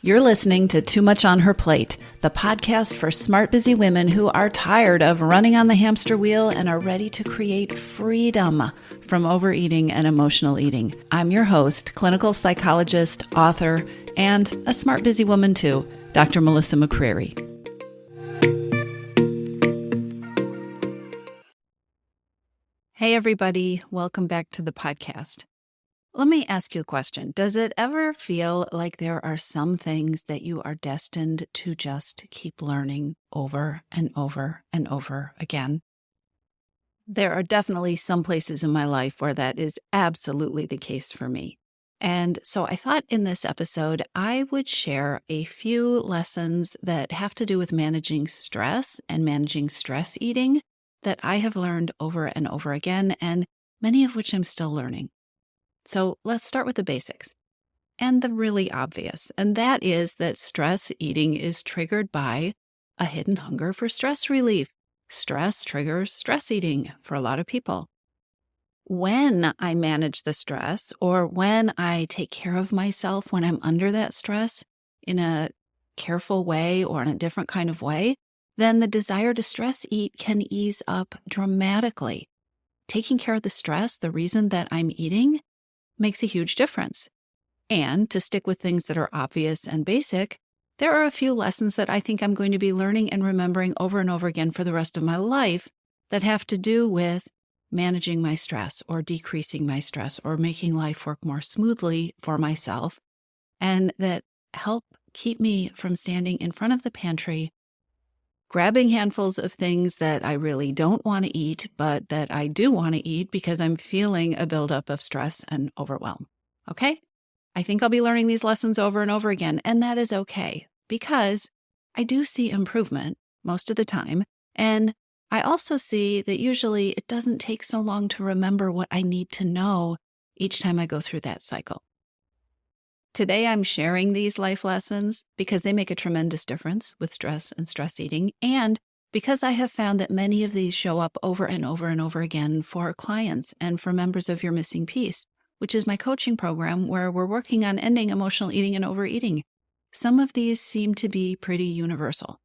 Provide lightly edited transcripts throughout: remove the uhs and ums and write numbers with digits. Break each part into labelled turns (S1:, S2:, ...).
S1: You're listening to Too Much on Her Plate, the podcast for smart, busy women who are tired of running on the hamster wheel and are ready to create freedom from overeating and emotional eating. I'm your host, clinical psychologist, author, and a smart, busy woman too, Dr. Melissa McCreary. Hey everybody, welcome back to the podcast. Let me ask you a question. Does it ever feel like there are some things that you are destined to just keep learning over and over and over again? There are definitely some places in my life where that is absolutely the case for me. And so I thought in this episode, I would share a few lessons that have to do with managing stress and managing stress eating that I have learned over and over again, and many of which I'm still learning. So let's start with the basics and the really obvious, and that is that stress eating is triggered by a hidden hunger for stress relief. Stress triggers stress eating for a lot of people. When I manage the stress or when I take care of myself when I'm under that stress in a careful way or in a different kind of way, then the desire to stress eat can ease up dramatically. Taking care of the stress, the reason that I'm eating, makes a huge difference. And to stick with things that are obvious and basic, there are a few lessons that I think I'm going to be learning and remembering over and over again for the rest of my life that have to do with managing my stress or decreasing my stress or making life work more smoothly for myself, and that help keep me from standing in front of the pantry grabbing handfuls of things that I really don't want to eat, but that I do want to eat because I'm feeling a buildup of stress and overwhelm. Okay? I think I'll be learning these lessons over and over again, and that is okay because I do see improvement most of the time, and I also see that usually it doesn't take so long to remember what I need to know each time I go through that cycle. Today, I'm sharing these life lessons because they make a tremendous difference with stress and stress eating, and because I have found that many of these show up over and over and over again for clients and for members of Your Missing Piece, which is my coaching program where we're working on ending emotional eating and overeating. Some of these seem to be pretty universal.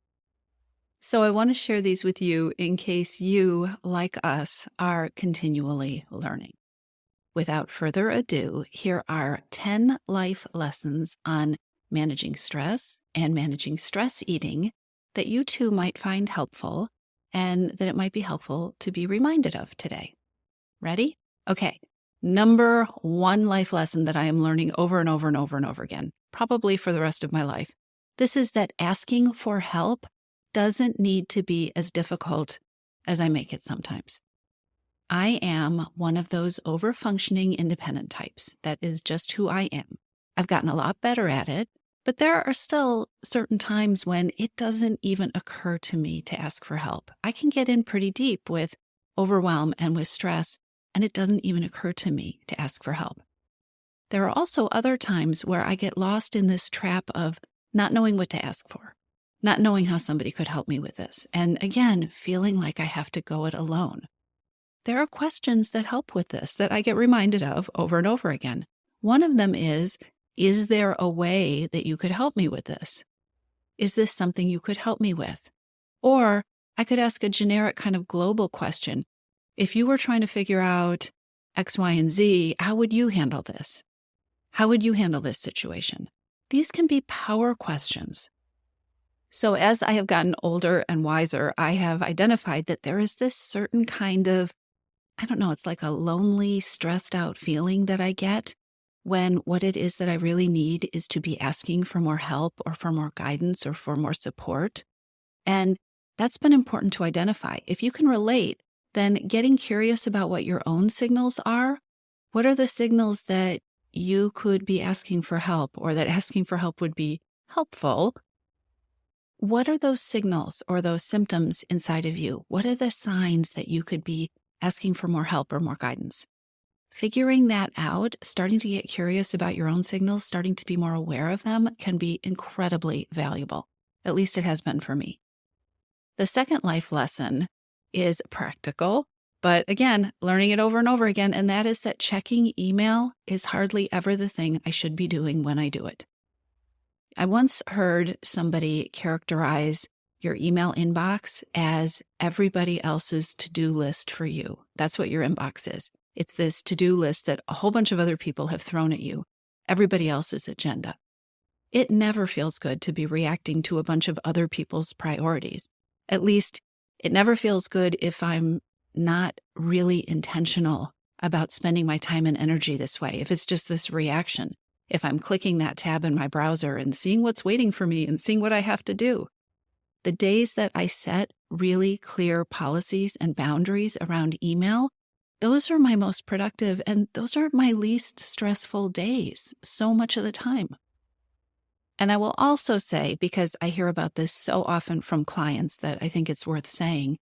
S1: So I want to share these with you in case you, like us, are continually learning. Without further ado, here are 10 life lessons on managing stress and managing stress eating that you too might find helpful and that it might be helpful to be reminded of today. Ready? Okay. Number one life lesson that I am learning over and over and over and over again, probably for the rest of my life. This is that asking for help doesn't need to be as difficult as I make it sometimes. I am one of those over-functioning independent types. That is just who I am. I've gotten a lot better at it, but there are still certain times when it doesn't even occur to me to ask for help. I can get in pretty deep with overwhelm and with stress, and it doesn't even occur to me to ask for help. There are also other times where I get lost in this trap of not knowing what to ask for, not knowing how somebody could help me with this, and again, feeling like I have to go it alone. There are questions that help with this that I get reminded of over and over again. One of them is there a way that you could help me with this? Is this something you could help me with? Or I could ask a generic kind of global question. If you were trying to figure out X, Y, and Z, how would you handle this? How would you handle this situation? These can be power questions. So as I have gotten older and wiser, I have identified that there is this certain kind of it's like a lonely, stressed out feeling that I get when what it is that I really need is to be asking for more help or for more guidance or for more support. And that's been important to identify. If you can relate, then getting curious about what your own signals are. What are the signals that you could be asking for help or that asking for help would be helpful? What are those signals or those symptoms inside of you? What are the signs that you could be asking for more help or more guidance? Figuring that out, starting to get curious about your own signals, starting to be more aware of them can be incredibly valuable. At least it has been for me. The second life lesson is practical, but again, learning it over and over again, and that is that checking email is hardly ever the thing I should be doing when I do it. I once heard somebody characterize your email inbox as everybody else's to-do list for you. That's what your inbox is. It's this to-do list that a whole bunch of other people have thrown at you, everybody else's agenda. It never feels good to be reacting to a bunch of other people's priorities. At least it never feels good if I'm not really intentional about spending my time and energy this way, if it's just this reaction, if I'm clicking that tab in my browser and seeing what's waiting for me and seeing what I have to do. The days that I set really clear policies and boundaries around email, those are my most productive, and those are my least stressful days so much of the time. And I will also say, because I hear about this so often from clients that I think it's worth saying,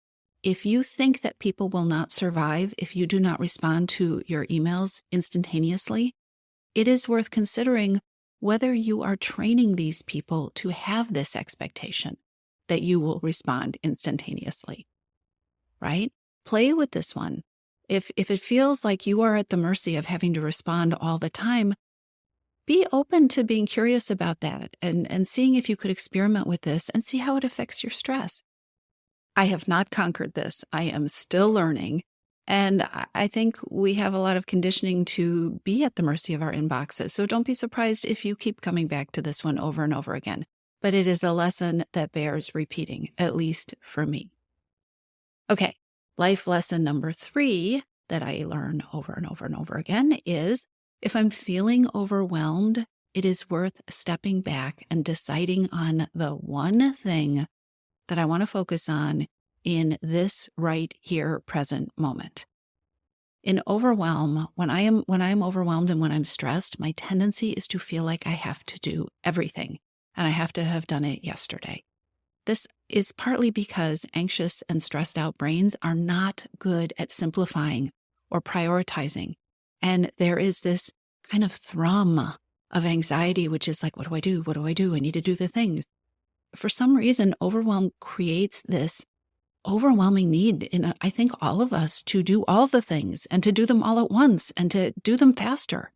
S1: if you think that people will not survive if you do not respond to your emails instantaneously, it is worth considering whether you are training these people to have this expectation that you will respond instantaneously, right? Play with this one. If it feels like you are at the mercy of having to respond all the time, be open to being curious about that and seeing if you could experiment with this and see how it affects your stress. I have not conquered this. I am still learning. And I think we have a lot of conditioning to be at the mercy of our inboxes. So don't be surprised if you keep coming back to this one over and over again. But it is a lesson that bears repeating, at least for me. Okay, life lesson number 3 that I learn over and over and over again is if I'm feeling overwhelmed, it is worth stepping back and deciding on the one thing that I want to focus on in this right here present moment. In overwhelm, when I'm overwhelmed and when I'm stressed, my tendency is to feel like I have to do everything and I have to have done it yesterday. This is partly because anxious and stressed out brains are not good at simplifying or prioritizing. And there is this kind of thrum of anxiety, which is like, what do I do? What do I do? I need to do the things. For some reason, overwhelm creates this overwhelming need in, I think, all of us to do all the things and to do them all at once and to do them faster.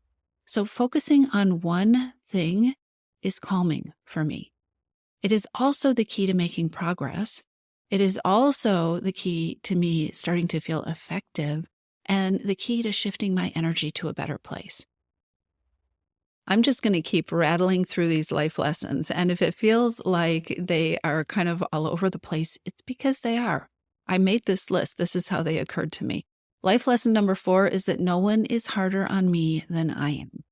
S1: So focusing on one thing is calming for me. It is also the key to making progress. It is also the key to me starting to feel effective and the key to shifting my energy to a better place. I'm just going to keep rattling through these life lessons. And if it feels like they are kind of all over the place, it's because they are. I made this list. This is how they occurred to me. Life lesson number 4 is that no one is harder on me than I am.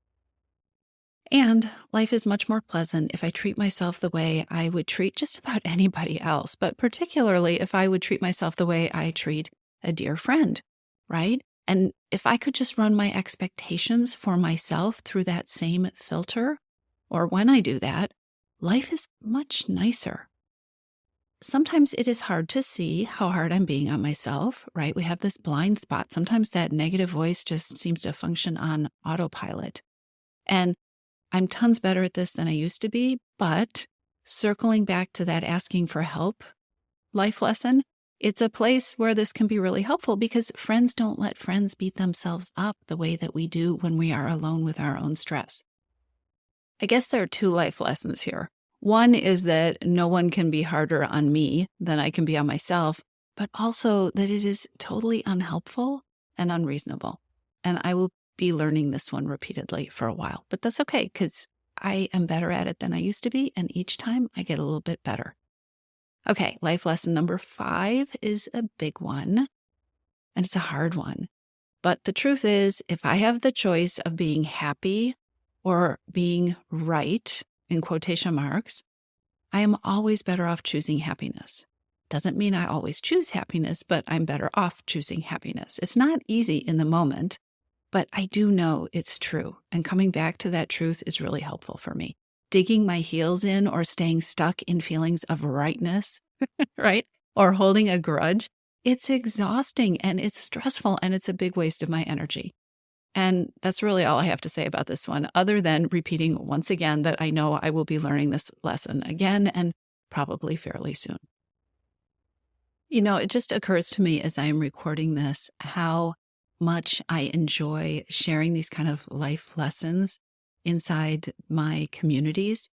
S1: And life is much more pleasant if I treat myself the way I would treat just about anybody else, but particularly if I would treat myself the way I treat a dear friend, right? And if I could just run my expectations for myself through that same filter, or when I do that, life is much nicer. Sometimes it is hard to see how hard I'm being on myself, right? We have this blind spot. Sometimes that negative voice just seems to function on autopilot. And I'm tons better at this than I used to be, but circling back to that asking for help life lesson, it's a place where this can be really helpful because friends don't let friends beat themselves up the way that we do when we are alone with our own stress. I guess there are 2 life lessons here. One is that no one can be harder on me than I can be on myself, but also that it is totally unhelpful and unreasonable. And I will be learning this one repeatedly for a while, but that's okay because I am better at it than I used to be. And each time I get a little bit better. Okay, life lesson number 5 is a big one, and it's a hard one. But the truth is, if I have the choice of being happy or being right, in quotation marks, I am always better off choosing happiness. Doesn't mean I always choose happiness, but I'm better off choosing happiness. It's not easy in the moment, but I do know it's true. And coming back to that truth is really helpful for me. Digging my heels in or staying stuck in feelings of rightness, right? Or holding a grudge, it's exhausting and it's stressful and it's a big waste of my energy. And that's really all I have to say about this one, other than repeating once again that I know I will be learning this lesson again and probably fairly soon. You know, it just occurs to me as I am recording this how much I enjoy sharing these kind of life lessons inside my communities.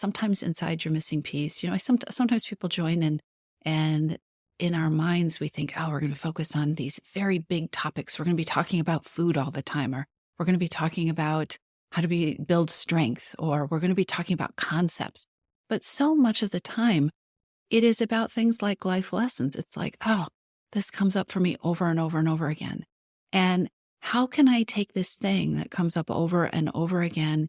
S1: sometimes inside you're missing piece. Sometimes people join in, and in our minds we think, oh, we're going to focus on these very big topics. We're going to be talking about food all the time, or we're going to be talking about how to build strength, or we're going to be talking about concepts. But so much of the time, it is about things like life lessons. It's like, oh, this comes up for me over and over and over again. And how can I take this thing that comes up over and over again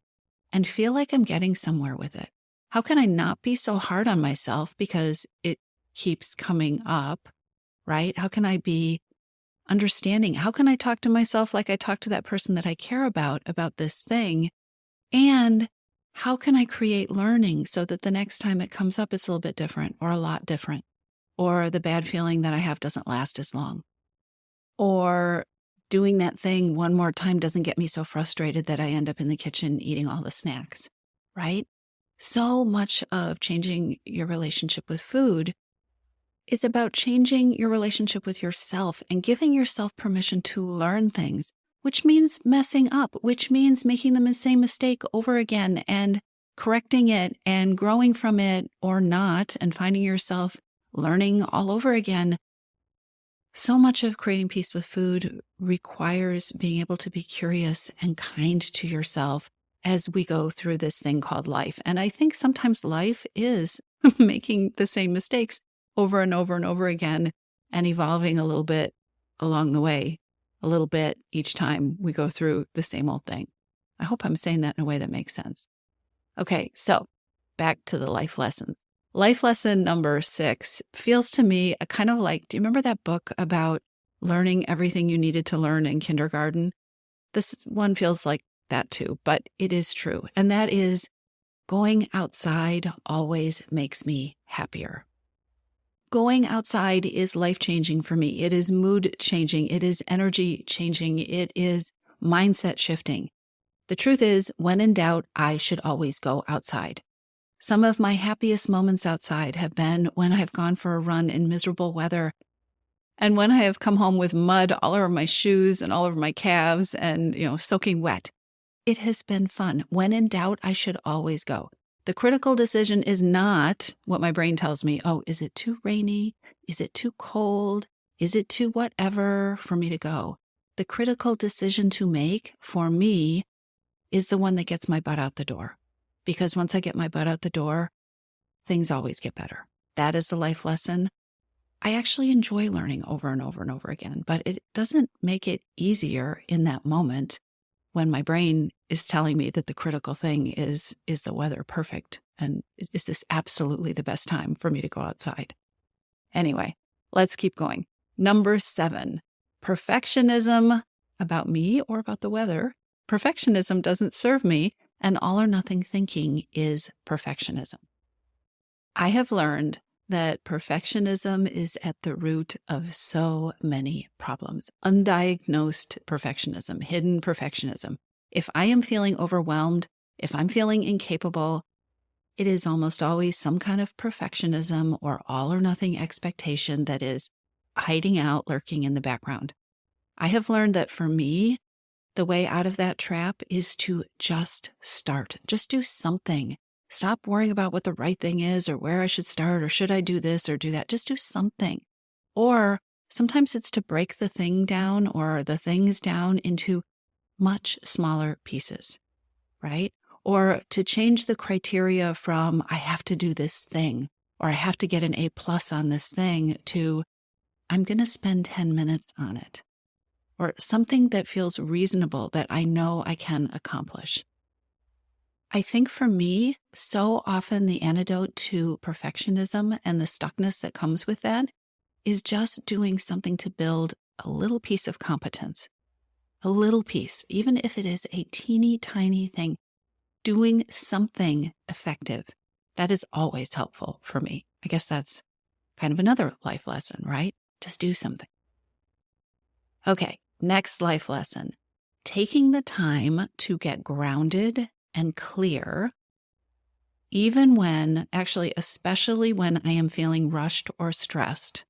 S1: and feel like I'm getting somewhere with it? How can I not be so hard on myself because it keeps coming up, right? How can I be understanding? How can I talk to myself like I talk to that person that I care about this thing? And how can I create learning so that the next time it comes up, it's a little bit different or a lot different, or the bad feeling that I have doesn't last as long, or doing that thing one more time doesn't get me so frustrated that I end up in the kitchen eating all the snacks, right? So much of changing your relationship with food is about changing your relationship with yourself and giving yourself permission to learn things, which means messing up, which means making the same mistake over again and correcting it and growing from it or not, and finding yourself learning all over again. So much of creating peace with food requires being able to be curious and kind to yourself as we go through this thing called life. And I think sometimes life is making the same mistakes over and over and over again and evolving a little bit along the way, a little bit each time we go through the same old thing. I hope I'm saying that in a way that makes sense. Okay, so back to the life lessons. Life lesson number 6 feels to me a kind of like, do you remember that book about learning everything you needed to learn in kindergarten? This one feels like that too, but it is true. And that is, going outside always makes me happier. Going outside is life-changing for me. It is mood-changing. It is energy-changing. It is mindset shifting. The truth is, when in doubt, I should always go outside. Some of my happiest moments outside have been when I've gone for a run in miserable weather, and when I have come home with mud all over my shoes and all over my calves and, soaking wet. It has been fun. When in doubt, I should always go. The critical decision is not what my brain tells me. Oh, is it too rainy? Is it too cold? Is it too whatever for me to go? The critical decision to make for me is the one that gets my butt out the door. Because once I get my butt out the door, things always get better. That is the life lesson. I actually enjoy learning over and over and over again, but it doesn't make it easier in that moment when my brain is telling me that the critical thing is the weather perfect? And is this absolutely the best time for me to go outside? Anyway, let's keep going. Number 7, perfectionism about me or about the weather. Perfectionism doesn't serve me, and all or nothing thinking is perfectionism. I have learned that perfectionism is at the root of so many problems. Undiagnosed perfectionism, hidden perfectionism. If I am feeling overwhelmed, if I'm feeling incapable, it is almost always some kind of perfectionism or all or nothing expectation that is hiding out, lurking in the background. I have learned that for me, the way out of that trap is to just start. Just do something. Stop worrying about what the right thing is or where I should start or should I do this or do that. Just do something. Or sometimes it's to break the thing down or the things down into much smaller pieces, right? Or to change the criteria from I have to do this thing or I have to get an A+ on this thing to I'm going to spend 10 minutes on it. Or something that feels reasonable that I know I can accomplish. I think for me, so often the antidote to perfectionism and the stuckness that comes with that is just doing something to build a little piece of competence. A little piece, even if it is a teeny tiny thing, doing something effective. That is always helpful for me. I guess that's kind of another life lesson, right? Just do something. Okay, next life lesson. Taking the time to get grounded and clear, even when, actually, especially when I am feeling rushed or stressed,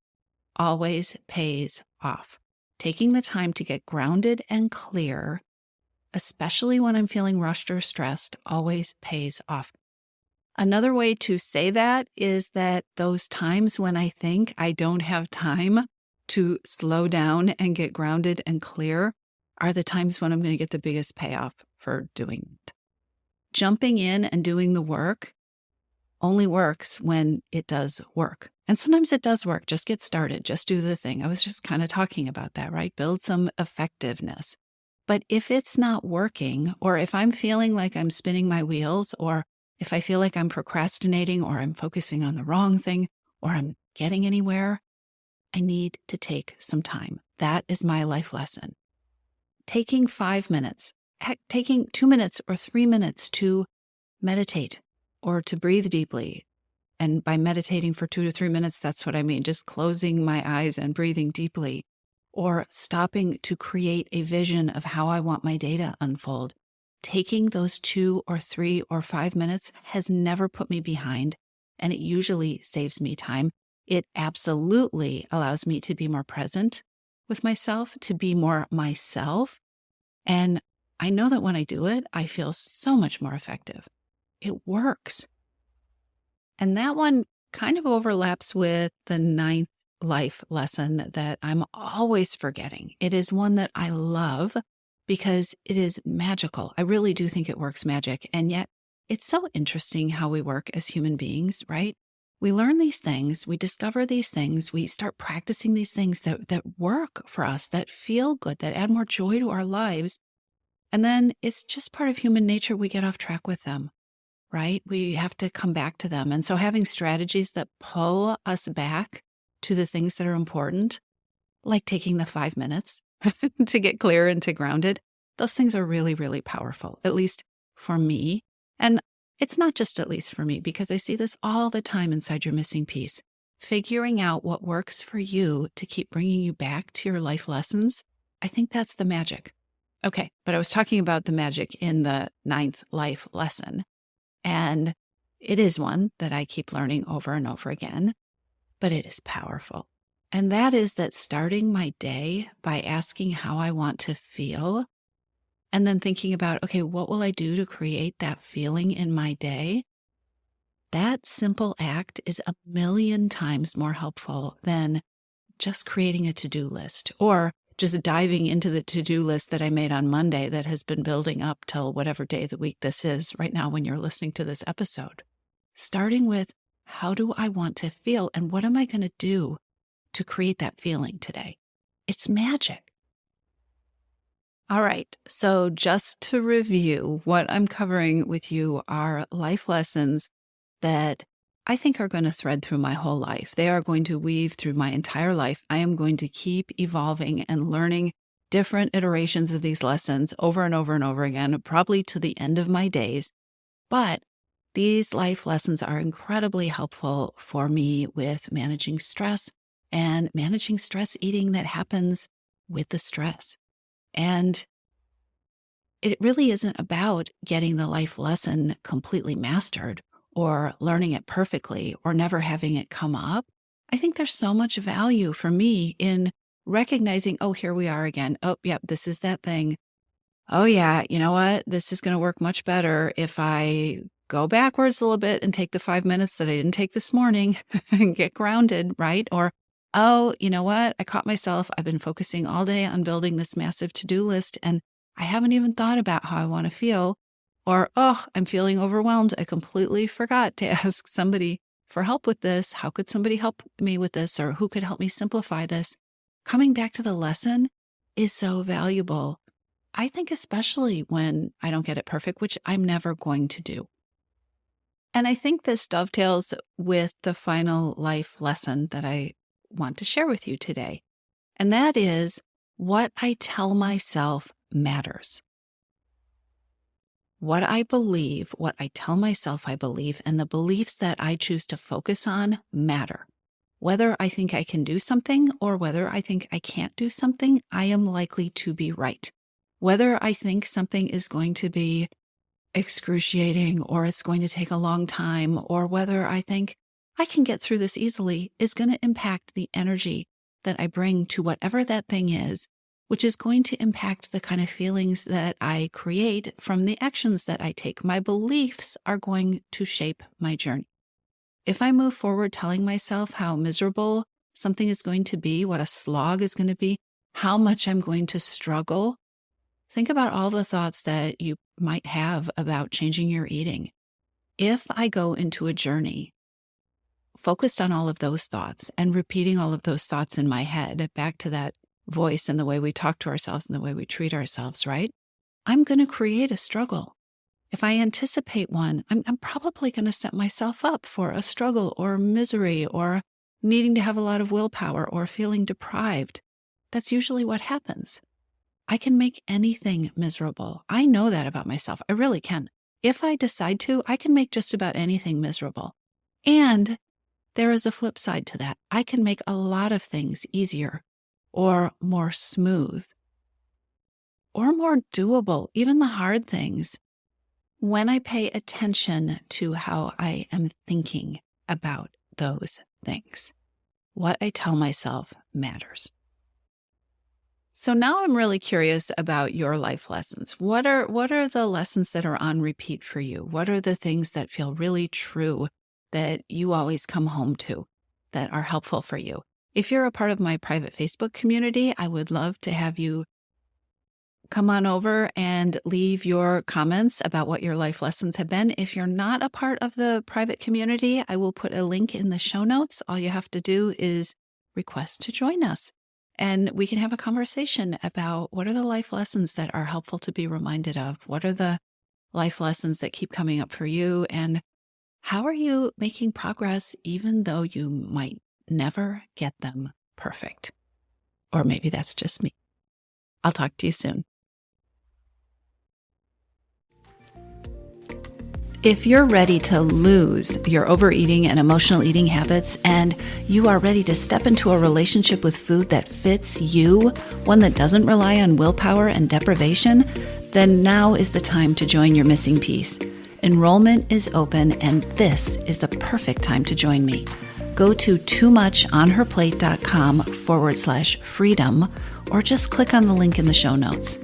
S1: always pays off. Taking the time to get grounded and clear, especially when I'm feeling rushed or stressed, always pays off. Another way to say that is that those times when I think I don't have time to slow down and get grounded and clear are the times when I'm going to get the biggest payoff for doing it. Jumping in and doing the work only works when it does work. And sometimes it does work. Just get started. Just do the thing. I was just kind of talking about that, right? Build some effectiveness. But if it's not working, or if I'm feeling like I'm spinning my wheels, or if I feel like I'm procrastinating, or I'm focusing on the wrong thing, or I'm getting anywhere, I need to take some time. That is my life lesson. Taking 5 minutes, heck, taking 2 minutes or 3 minutes to meditate or to breathe deeply. And by meditating for 2 to 3 minutes, that's what I mean, just closing my eyes and breathing deeply, or stopping to create a vision of how I want my day to unfold. Taking those 2 or 3 or 5 minutes has never put me behind, and it usually saves me time. It absolutely allows me to be more present with myself, to be more myself. And I know that when I do it, I feel so much more effective. It works. And that one kind of overlaps with the 9th life lesson that I'm always forgetting. It is one that I love because it is magical. I really do think it works magic. And yet it's so interesting how we work as human beings, right? We learn these things, we discover these things, we start practicing these things that work for us, that feel good, that add more joy to our lives. And then it's just part of human nature. We get off track with them, right? We have to come back to them. And so having strategies that pull us back to the things that are important, like taking the 5 minutes to get clear and to grounded, those things are really, really powerful, at least for me. And it's not just at least for me, because I see this all the time inside Your Missing Piece. Figuring out what works for you to keep bringing you back to your life lessons, I think that's the magic. Okay, but I was talking about the magic in the 9th life lesson. And it is one that I keep learning over and over again, but it is powerful. And that is that starting my day by asking how I want to feel, and then thinking about, okay, what will I do to create that feeling in my day? That simple act is a million times more helpful than just creating a to-do list or just diving into the to-do list that I made on Monday that has been building up till whatever day of the week this is right now when you're listening to this episode. Starting with, how do I want to feel and what am I going to do to create that feeling today? It's magic. All right, so just to review, what I'm covering with you are life lessons that I think are going to thread through my whole life. They are going to weave through my entire life. I am going to keep evolving and learning different iterations of these lessons over and over and over again, probably to the end of my days. But these life lessons are incredibly helpful for me with managing stress and managing stress eating that happens with the stress. And it really isn't about getting the life lesson completely mastered or learning it perfectly or never having it come up. I think there's so much value for me in recognizing, oh, here we are again. Oh, yep, this is that thing. Oh, yeah, you know what? This is going to work much better if I go backwards a little bit and take the 5 minutes that I didn't take this morning and get grounded, right? Or, oh, you know what? I caught myself. I've been focusing all day on building this massive to-do list and I haven't even thought about how I want to feel. Or, oh, I'm feeling overwhelmed. I completely forgot to ask somebody for help with this. How could somebody help me with this? Or who could help me simplify this? Coming back to the lesson is so valuable. I think especially when I don't get it perfect, which I'm never going to do. And I think this dovetails with the final life lesson that I want to share with you today. And that is, what I tell myself matters. What I believe, what I tell myself I believe, and the beliefs that I choose to focus on matter. Whether I think I can do something or whether I think I can't do something, I am likely to be right. Whether I think something is going to be excruciating or it's going to take a long time, or whether I think I can get through this easily, is going to impact the energy that I bring to whatever that thing is which is going to impact the kind of feelings that I create from the actions that I take. My beliefs are going to shape my journey. If I move forward telling myself how miserable something is going to be, what a slog is going to be, how much I'm going to struggle, think about all the thoughts that you might have about changing your eating. If I go into a journey focused on all of those thoughts and repeating all of those thoughts in my head, back to that voice and the way we talk to ourselves and the way we treat ourselves, right? I'm going to create a struggle. If I anticipate one, I'm probably going to set myself up for a struggle or misery or needing to have a lot of willpower or feeling deprived. That's usually what happens. I can make anything miserable. I know that about myself. I really can. If I decide to, I can make just about anything miserable. And there is a flip side to that. I can make a lot of things easier or more smooth or more doable, even the hard things, when I pay attention to how I am thinking about those things. What I tell myself matters. So now I'm really curious about your life lessons. What are the lessons that are on repeat for you? What are the things that feel really true that you always come home to that are helpful for you? If you're a part of my private Facebook community, I would love to have you come on over and leave your comments about what your life lessons have been. If you're not a part of the private community, I will put a link in the show notes. All you have to do is request to join us. And we can have a conversation about what are the life lessons that are helpful to be reminded of? What are the life lessons that keep coming up for you? And how are you making progress even though you might never get them perfect? Or maybe that's just me. I'll talk to you soon. If you're ready to lose your overeating and emotional eating habits, and you are ready to step into a relationship with food that fits you, one that doesn't rely on willpower and deprivation, then now is the time to join your missing piece. Enrollment is open, and this is the perfect time to join me. Go to toomuchonherplate.com/freedom, or just click on the link in the show notes.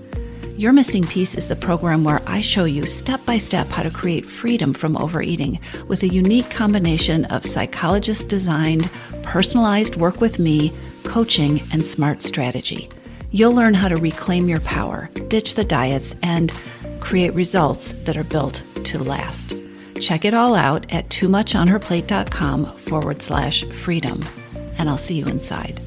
S1: Your Missing Piece is the program where I show you step-by-step how to create freedom from overeating with a unique combination of psychologist-designed, personalized work with me, coaching, and smart strategy. You'll learn how to reclaim your power, ditch the diets, and create results that are built to last. Check it all out at toomuchonherplate.com/freedom, and I'll see you inside.